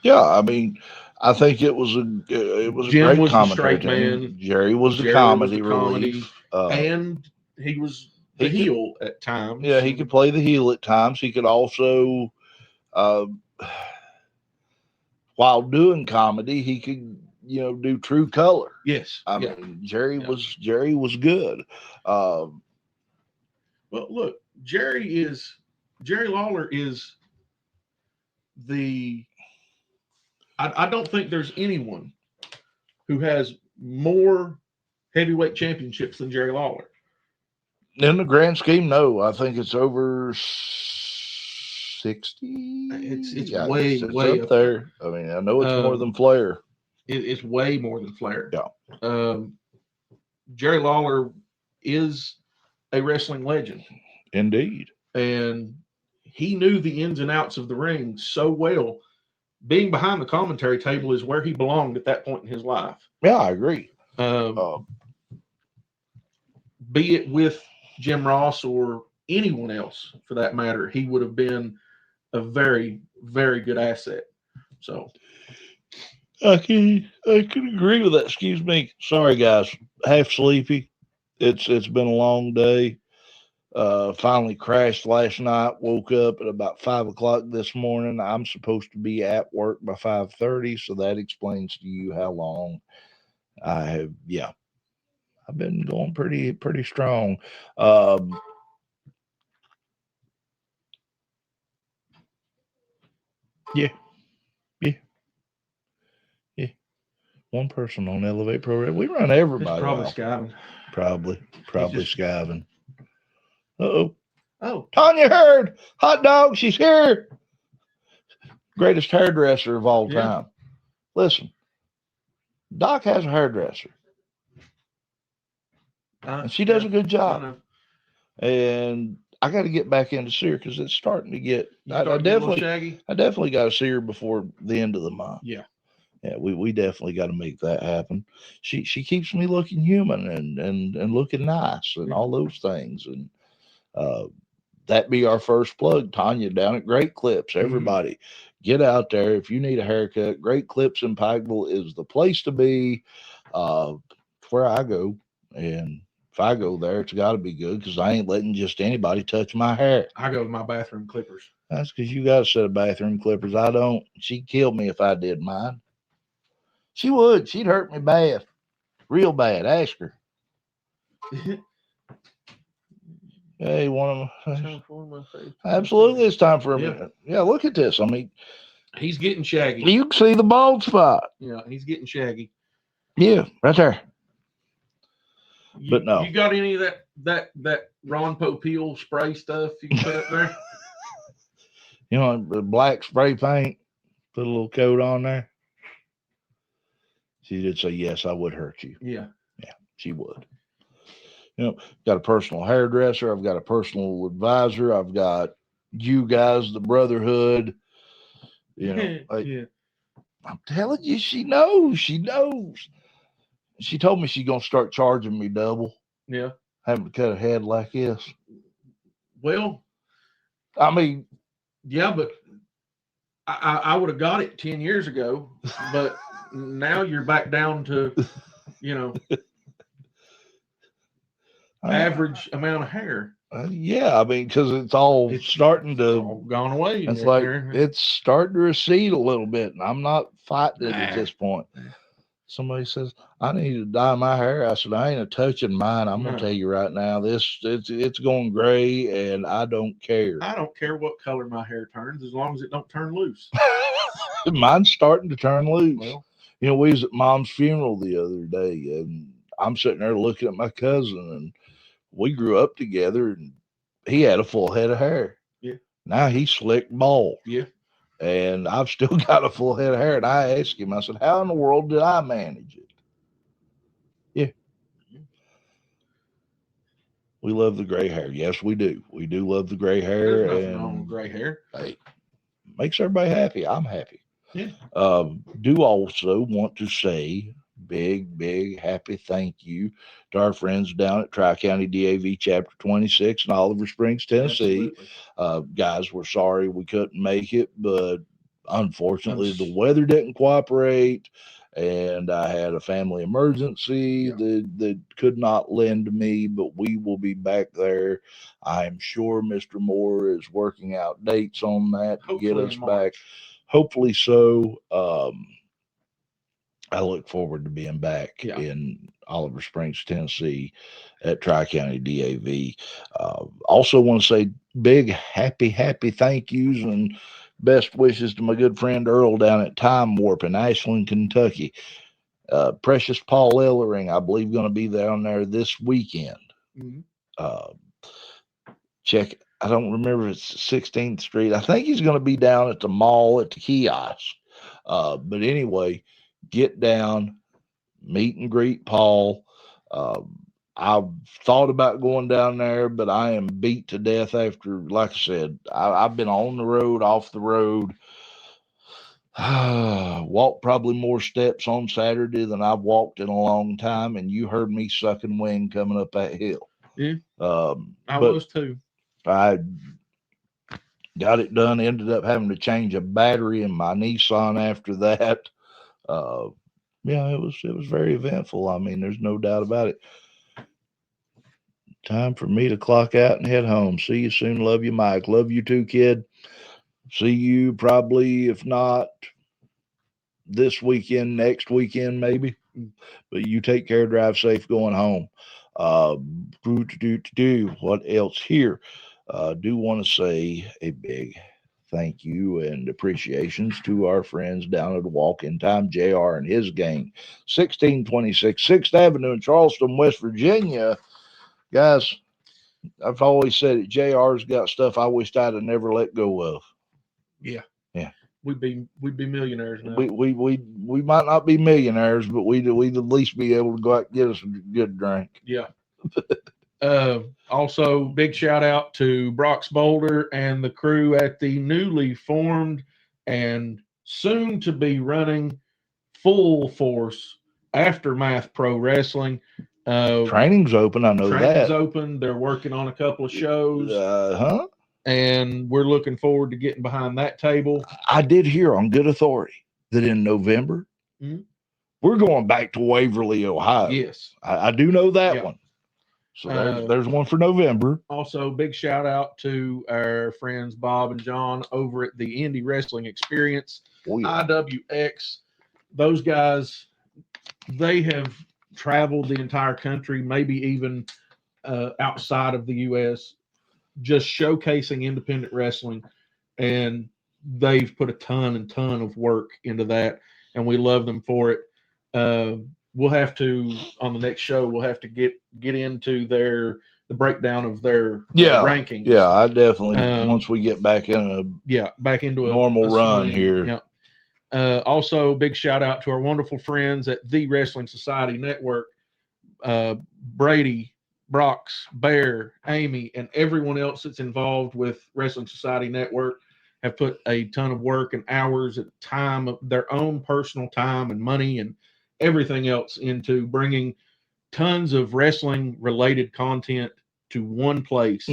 Yeah, I mean, I think it was a Jim great was the commentary straight team. man. Jerry was the comedy relief, and he was the heel at times. Yeah, he could play the heel at times. He could also, while doing comedy, he could do true color. Yes, I mean, Jerry was good. Well, look, Jerry Lawler is I don't think there's anyone who has more heavyweight championships than Jerry Lawler. In the grand scheme, no. I think it's over 60. It's way up there. I mean, I know it's more than Flair. It's way more than Flair. Yeah. Jerry Lawler is a wrestling legend. Indeed. And he knew the ins and outs of the ring so well. Being behind the commentary table is where he belonged at that point in his life. Yeah, I agree. Be it with Jim Ross or anyone else for that matter, he would have been a very, very good asset. So I can agree with that. Excuse me. Sorry, guys. Half sleepy. It's been a long day. Finally crashed last night. Woke up at about 5 o'clock this morning. I'm supposed to be at work by 5:30, so that explains to you how long I have. Yeah, I've been going pretty strong. Yeah. One person on Elevate Pro. We run everybody. It's probably Skyvin. Probably Skyvin. Oh, Oh, Tanya Hurd, hot dog, she's here. Greatest hairdresser of all time. Listen, Doc has a hairdresser, and she does a good job. And I got to get back in to see her because it's starting to get. I definitely got to see her before the end of the month. Yeah, we definitely got to make that happen. She keeps me looking human and looking nice and all those things. And that be our first plug, Tanya, down at Great Clips. Everybody, get out there. If you need a haircut, Great Clips in Pikeville is the place to be. Where I go. And if I go there, it's got to be good because I ain't letting just anybody touch my hair. I go to my bathroom clippers. That's because you got a set of bathroom clippers. I don't. She'd kill me if I did mine. She would. She'd hurt me bad. Real bad. Ask her. Hey, one of them. Absolutely, it's time for a minute. Yeah, look at this. I mean, he's getting shaggy. You can see the bald spot. Yeah, he's getting shaggy. Yeah, right there. But no. You got any of that Ron Popeil spray stuff you can put up there? The black spray paint. Put a little coat on there. She did say, yes, I would hurt you. Yeah. Yeah, she would. You know, got a personal hairdresser. I've got a personal advisor. I've got you guys, the brotherhood. You know, Yeah. I'm telling you, she knows. She knows. She told me she's gonna start charging me double. Yeah. Having to cut a head like this. Well, I mean, yeah, but I would have got it 10 years ago, but now you're back down to, you know, average amount of hair. Yeah, I mean, because it's all starting to all gone away. It's like it's starting to recede a little bit, and I'm not fighting it at this point. Somebody says I need to dye my hair. I said I ain't touching mine. I'm gonna tell you right now, it's going gray, and I don't care. I don't care what color my hair turns as long as it don't turn loose. Mine's starting to turn loose. Well, you know, we was at Mom's funeral the other day, and I'm sitting there looking at my cousin, and we grew up together, and he had a full head of hair. Yeah. Now he's slick bald. Yeah. And I've still got a full head of hair. And I asked him, I said, how in the world did I manage it? Yeah. We love the gray hair. Yes, we do. We do love the gray hair. There's nothing wrong with gray hair. Hey, makes everybody happy. I'm happy. Yeah. Do also want to say big happy thank you to our friends down at Tri-County DAV Chapter 26 in Oliver Springs, Tennessee. Guys, we're sorry we couldn't make it, but unfortunately the weather didn't cooperate, and I had a family emergency that could not lend me, but we will be back there. I'm sure Mr. Moore is working out dates on that to get us back. Hopefully so. I look forward to being back in Oliver Springs, Tennessee at Tri-County DAV. Also want to say big, happy thank yous and best wishes to my good friend Earl down at Time Warp in Ashland, Kentucky. Precious Paul Ellering, I believe, going to be down there this weekend. Mm-hmm. Check, I don't remember if it's 16th Street. I think he's going to be down at the mall at the kiosk. But anyway, get down, meet and greet Paul. I've thought about going down there, but I am beat to death after, like I said, I've been on the road, off the road. Walked probably more steps on Saturday than I've walked in a long time, and you heard me sucking wind coming up that hill. Yeah, I was too. I got it done, ended up having to change a battery in my Nissan after that. Yeah, it was very eventful. I mean, there's no doubt about it. Time for me to clock out and head home. See you soon. Love you, Mike. Love you too, kid. See you probably, if not this weekend, next weekend, maybe. But you take care, drive safe going home. What else here? Do want to say a big thank you and appreciations to our friends down at Walk in Time, JR and his gang, 1626 6th Avenue in Charleston, West Virginia. Guys, I've always said it, JR's got stuff I wished I'd have never let go of. Yeah. Yeah. We'd be millionaires now. We might not be millionaires, but we'd at least be able to go out and get us a good drink. Yeah. Also, big shout out to Brock's Boulder and the crew at the newly formed and soon to be running full force Aftermath Pro Wrestling. Training's open. I know that. Training's open. They're working on a couple of shows. And we're looking forward to getting behind that table. I did hear on good authority that in November, we're going back to Waverly, Ohio. Yes. I do know that one. So there's one for November. Also, big shout out to our friends Bob and John over at the Indie Wrestling Experience, IWX. Those guys, they have traveled the entire country, maybe even outside of the U.S., just showcasing independent wrestling, and they've put a ton of work into that, and we love them for it. We'll have to, on the next show, we'll have to get into the breakdown of their rankings. Yeah, I definitely once we get back in into a normal run here. Yeah. Also, big shout out to our wonderful friends at the Wrestling Society Network. Brady Brox, Bear, Amy, and everyone else that's involved with Wrestling Society Network have put a ton of work and hours and time of their own personal time and money and everything else into bringing tons of wrestling related content to one place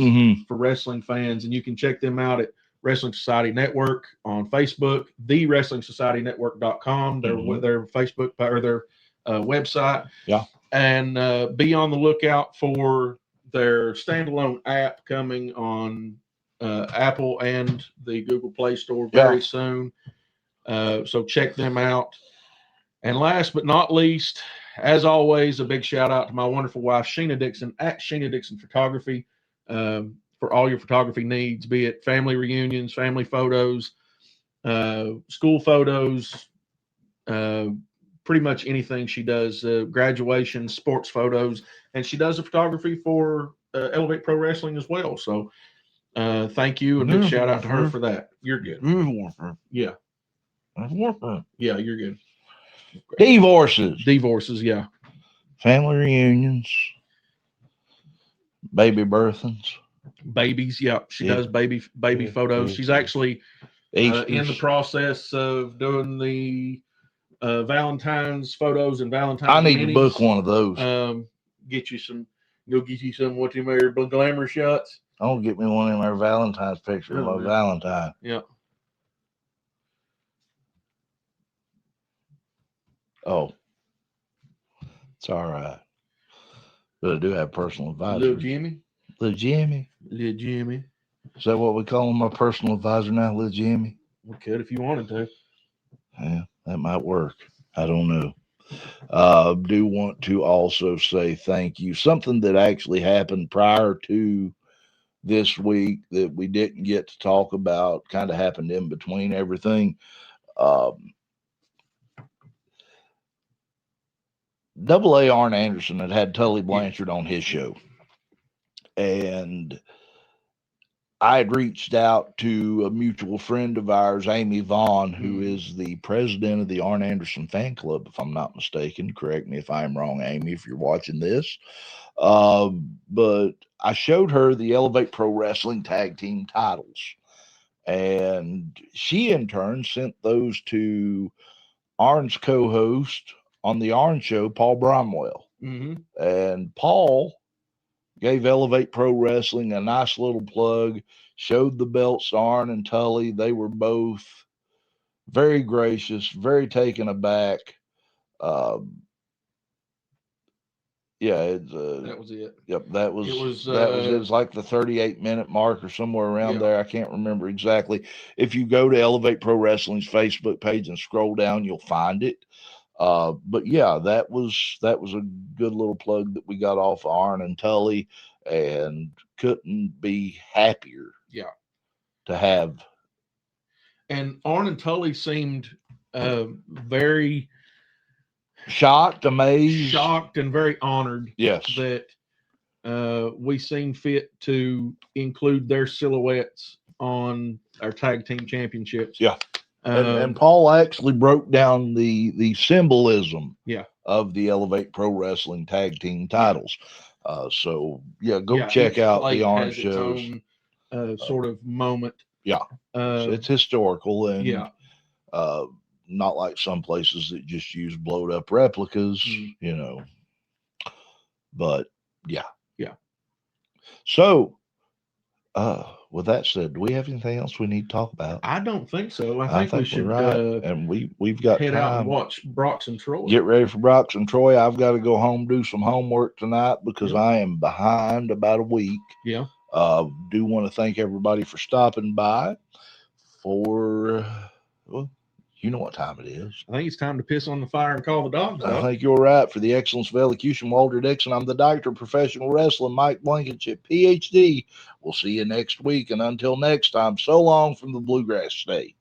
for wrestling fans. And you can check them out at Wrestling Society Network on Facebook, thewrestlingsocietynetwork.com, their Facebook or their website. Yeah. And be on the lookout for their standalone app coming on Apple and the Google Play Store very soon. So check them out. And last but not least, as always, a big shout out to my wonderful wife, Sheena Dixon, at Sheena Dixon Photography, for all your photography needs, be it family reunions, family photos, school photos, pretty much anything she does, graduation, sports photos, and she does the photography for Elevate Pro Wrestling as well. So thank you, and big shout out to her for that. You're good. Yeah. Yeah, you're good. Divorces, yeah. Family reunions. Baby birthings. Babies, yeah. She does baby photos. She's actually in the process of doing the Valentine's photos and Valentine's. I need to book one of those. Go get you some what them there glamour shots. I'll get me one of them Valentine's pictures of my Valentine. Yeah. Oh, it's all right. But I do have personal advisors. Little Jimmy. Little Jimmy. Little Jimmy. Is that what we call him, my personal advisor now, Little Jimmy? We could if you wanted to. Yeah, that might work. I don't know. Do want to also say thank you. Something that actually happened prior to this week that we didn't get to talk about, kind of happened in between everything. Double A Arn Anderson had Tully Blanchard on his show. And I had reached out to a mutual friend of ours, Amy Vaughn, who is the president of the Arn Anderson fan club, if I'm not mistaken. Correct me if I'm wrong, Amy, if you're watching this. But I showed her the Elevate Pro Wrestling tag team titles. And she, in turn, sent those to Arn's co-host on the Arn Show, Paul Bromwell. And Paul gave Elevate Pro Wrestling a nice little plug, showed the belts to Arn and Tully. They were both very gracious, very taken aback. That was it. Yep, that was it was like the 38-minute mark or somewhere around there. I can't remember exactly. If you go to Elevate Pro Wrestling's Facebook page and scroll down, you'll find it. But yeah, that was a good little plug that we got off Arn and Tully, and couldn't be happier. Yeah, to have. And Arn and Tully seemed very shocked, amazed, and very honored. Yes, that we seen fit to include their silhouettes on our tag team championships. Yeah. And Paul actually broke down the symbolism of the Elevate Pro Wrestling tag team titles. So go check out the Arn shows. Sort of moment. Yeah. It's historical and not like some places that just use blowed up replicas, But yeah. So with that said, do we have anything else we need to talk about? I don't think so. I think we should and we've got head time. out and watch Brox and Troy. Get ready for Brox and Troy. I've got to go home, do some homework tonight because I am behind about a week. Yeah. Do want to thank everybody for stopping by for, well, you know what time it is. I think it's time to piss on the fire and call the dogs out. I think you're right. For the excellence of elocution, Walter Dixon, I'm the Doctor of Professional Wrestling, Mike Blankenship, PhD. We'll see you next week. And until next time, so long from the Bluegrass State.